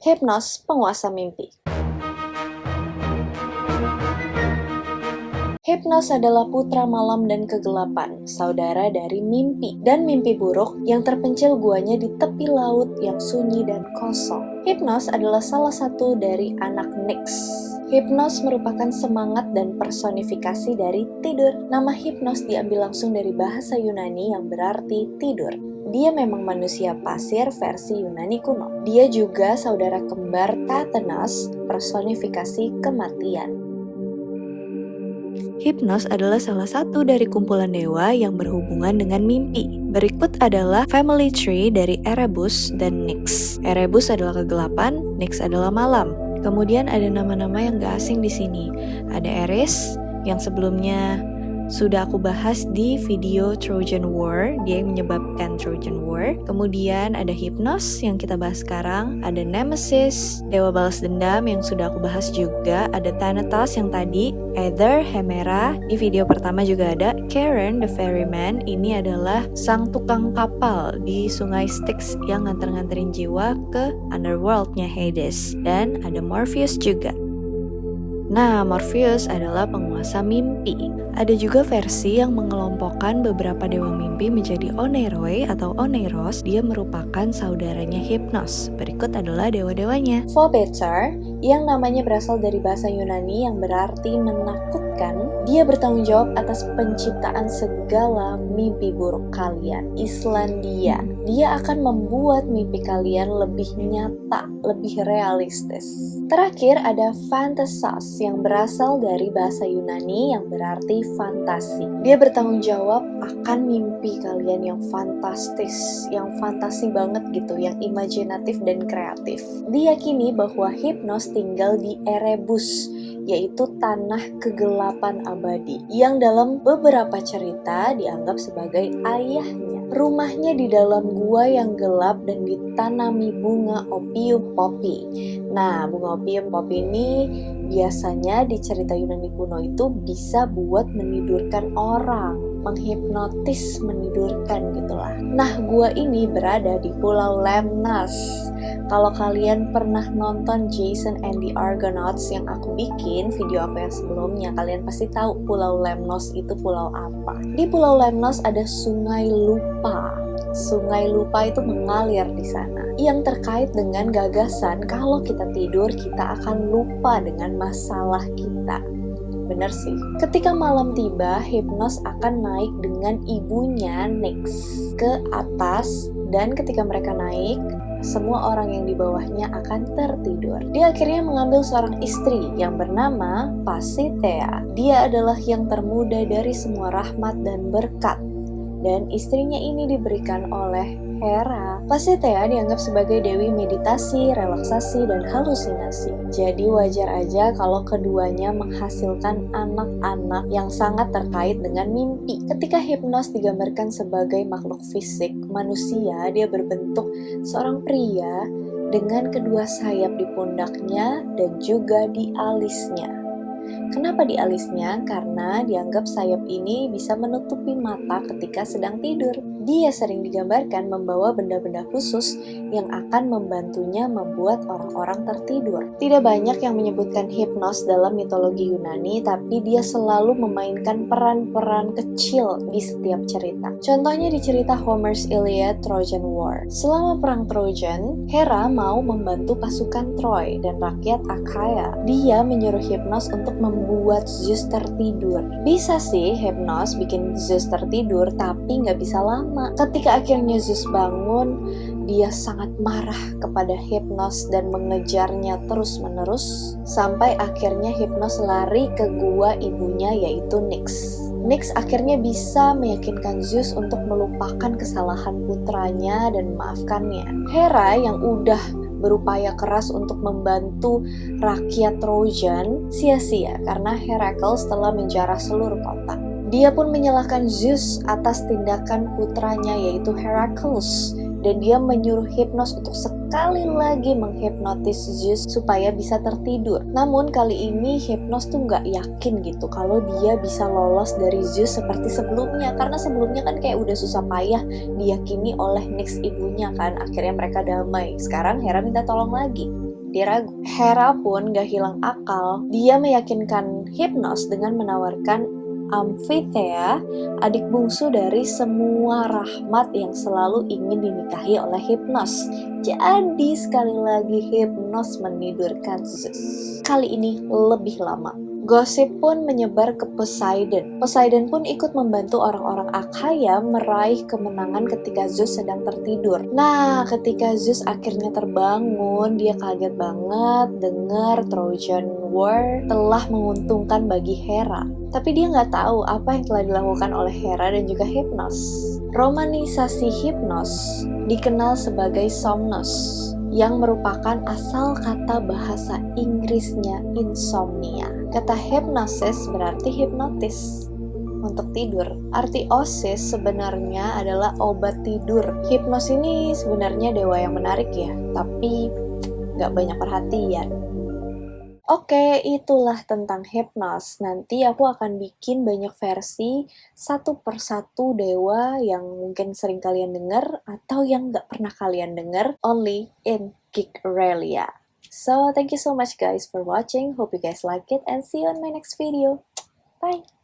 Hypnos, penguasa mimpi. Hypnos adalah putra malam dan kegelapan, saudara dari mimpi dan mimpi buruk yang terpencil guanya di tepi laut yang sunyi dan kosong. Hypnos adalah salah satu dari anak Nyx. Hypnos merupakan semangat dan personifikasi dari tidur. Nama Hypnos diambil langsung dari bahasa Yunani yang berarti tidur. Dia memang manusia pasir versi Yunani kuno. Dia juga saudara kembar Tathenos, personifikasi kematian. Hypnos adalah salah satu dari kumpulan dewa yang berhubungan dengan mimpi. Berikut adalah family tree dari Erebus dan Nyx. Erebus adalah kegelapan, Nyx adalah malam. Kemudian ada nama-nama yang gak asing di sini. Ada Ares yang sebelumnya sudah aku bahas di video Trojan War, dia yang menyebabkan Trojan War. Kemudian ada Hypnos yang kita bahas sekarang, ada Nemesis, dewa balas dendam yang sudah aku bahas juga, ada Thanatos yang tadi, Aether, Hemera, di video pertama juga ada Charon the Ferryman, ini adalah sang tukang kapal di sungai Styx yang nganter-nganterin jiwa ke underworldnya Hades, dan ada Morpheus juga. Nah, Morpheus adalah penguasa mimpi. Ada juga versi yang mengelompokkan beberapa dewa mimpi menjadi Oneiroi atau Oneiros. Dia merupakan saudaranya Hypnos. Berikut adalah dewa-dewanya. Phobetor, yang namanya berasal dari bahasa Yunani yang berarti menakutkan. Dia bertanggung jawab atas penciptaan segala mimpi buruk kalian. Islandia, dia akan membuat mimpi kalian lebih nyata, lebih realistis. Terakhir ada Phantasos yang berasal dari bahasa Yunani yang berarti fantasi. Dia bertanggung jawab akan mimpi kalian yang fantastis, yang fantasi banget gitu, yang imajinatif dan kreatif. Diyakini bahwa Hypnos tinggal di Erebus, yaitu tanah kegelapan abadi, yang dalam beberapa cerita dianggap sebagai ayahnya. Rumahnya di dalam gua yang gelap dan ditanami bunga opium poppy. Nah, bunga opium poppy ini biasanya di cerita Yunani kuno itu bisa buat menidurkan orang, menghipnotis, menidurkan gitulah. Nah, gua ini berada di Pulau Lemnos. Kalau kalian pernah nonton Jason and the Argonauts yang aku bikin, video aku yang sebelumnya, kalian pasti tahu Pulau Lemnos itu pulau apa. Di Pulau Lemnos ada Sungai Lupa. Sungai Lupa itu mengalir di sana, yang terkait dengan gagasan kalau kita tidur kita akan lupa dengan masalah kita. Bener sih. Ketika malam tiba, Hypnos akan naik dengan ibunya Nyx ke atas, dan ketika mereka naik, semua orang yang di bawahnya akan tertidur. Dia akhirnya mengambil seorang istri yang bernama Pasithea. Dia adalah yang termuda dari semua rahmat dan berkat, dan istrinya ini diberikan oleh Hera. Pasithea dianggap sebagai dewi meditasi, relaksasi, dan halusinasi. Jadi wajar aja kalau keduanya menghasilkan anak-anak yang sangat terkait dengan mimpi. Ketika Hypnos digambarkan sebagai makhluk fisik manusia, dia berbentuk seorang pria dengan kedua sayap di pundaknya dan juga di alisnya. Kenapa di alisnya? Karena dianggap sayap ini bisa menutupi mata ketika sedang tidur. Dia sering digambarkan membawa benda-benda khusus yang akan membantunya membuat orang-orang tertidur. Tidak banyak yang menyebutkan Hypnos dalam mitologi Yunani, tapi dia selalu memainkan peran-peran kecil di setiap cerita. Contohnya di cerita Homer's Iliad Trojan War. Selama perang Trojan, Hera mau membantu pasukan Troy dan rakyat Achaia. Dia menyuruh Hypnos untuk membuat Zeus tertidur. Bisa sih Hypnos bikin Zeus tertidur, tapi nggak bisa lama. Ketika akhirnya Zeus bangun, dia sangat marah kepada Hypnos dan mengejarnya terus-menerus, sampai akhirnya Hypnos lari ke gua ibunya yaitu Nyx. Nyx akhirnya bisa meyakinkan Zeus untuk melupakan kesalahan putranya dan memaafkannya. Hera yang udah berupaya keras untuk membantu rakyat Trojan sia-sia karena Heracles telah menjarah seluruh kota. Dia pun menyalahkan Zeus atas tindakan putranya yaitu Heracles, dan dia menyuruh Hypnos untuk sekali lagi menghipnotis Zeus supaya bisa tertidur. Namun kali ini Hypnos tuh nggak yakin gitu kalau dia bisa lolos dari Zeus seperti sebelumnya, karena sebelumnya kan kayak udah susah payah diyakini oleh Nyx ibunya kan, akhirnya mereka damai. Sekarang Hera minta tolong lagi. dia ragu. Hera pun gak hilang akal. Dia meyakinkan Hypnos dengan menawarkan Amphithea, adik bungsu dari semua Rahmat yang selalu ingin dinikahi oleh Hypnos. Jadi sekali lagi Hypnos menidurkan Zeus. Kali ini lebih lama. Gosip pun menyebar ke Poseidon. Poseidon pun ikut membantu orang-orang Achaia meraih kemenangan ketika Zeus sedang tertidur. Nah, ketika Zeus akhirnya terbangun, dia kaget banget dengar Trojan War telah menguntungkan bagi Hera. Tapi dia nggak tahu apa yang telah dilakukan oleh Hera dan juga Hypnos. Romanisasi Hypnos dikenal sebagai Somnos, yang merupakan asal kata bahasa Inggrisnya insomnia. Kata hypnosis berarti hipnotis, untuk tidur. Arti osis sebenarnya adalah obat tidur. Hypnos ini sebenarnya dewa yang menarik ya, tapi gak banyak perhatian. Oke, itulah tentang Hypnos. Nanti aku akan bikin banyak versi satu persatu dewa yang mungkin sering kalian dengar atau yang nggak pernah kalian dengar, only in Geekralia. So, thank you so much guys for watching. Hope you guys like it and see you on my next video. Bye!